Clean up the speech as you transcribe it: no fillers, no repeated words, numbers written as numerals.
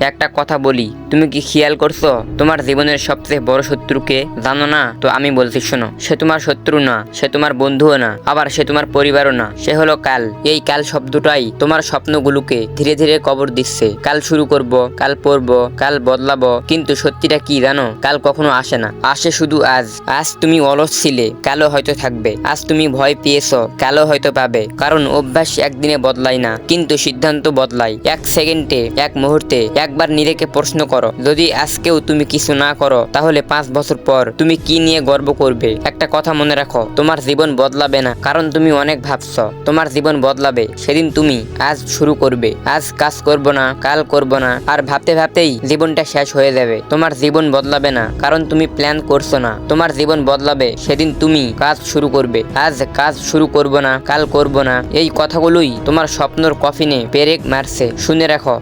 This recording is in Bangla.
একটা কথা বলি, তুমি কি খেয়াল করছো তোমার জীবনের সবচেয়ে বড় শত্রুকে? জানো না? তো আমি বলছি শোনো, সে তোমার শত্রু না, সে তোমার বন্ধুও না, আবার সে তোমার পরিবারও না, সে হলো কাল। এই কাল শব্দটাই তোমার স্বপ্নগুলোকে ধীরে ধীরে কবর দিচ্ছে। কাল শুরু করব, কাল পড়বো, কাল বদলাবো, কিন্তু সত্যিটা কি জানো? কাল কখনো আসে না, আসে শুধু আজ। আজ তুমি অলস ছিলে, কালও হয়তো থাকবে। আজ তুমি ভয় পেয়েছো, কালও হয়তো পাবে। কারণ অভ্যাস একদিনে বদলায় না, কিন্তু সিদ্ধান্ত বদলায় এক সেকেন্ডে, এক মুহূর্তে। একবার নিজেকে প্রশ্ন করো, যদি আজকেও তুমি কিছু না করো, তাহলে 5 বছর পর তুমি কি নিয়ে গর্ব করবে? একটা কথা মনে রাখো, তোমার জীবন বদলাবে না কারণ তুমি অনেক ভাবছো, তোমার জীবন বদলাবে সেদিন তুমি আজ শুরু করবে। আজ কাজ করব না, কাল করব না, আর ভাবতে ভাবতেই জীবনটা শেষ হয়ে যাবে। তোমার জীবন বদলাবে না কারণ তুমি প্ল্যান করছো না, তোমার জীবন বদলাবে সেদিন তুমি কাজ শুরু করবে। আজ কাজ শুরু করব না, কাল করব না, এই কথাগুলোই তোমার স্বপ্নর কফিনে পেরেক মারছে। শুনে রাখো।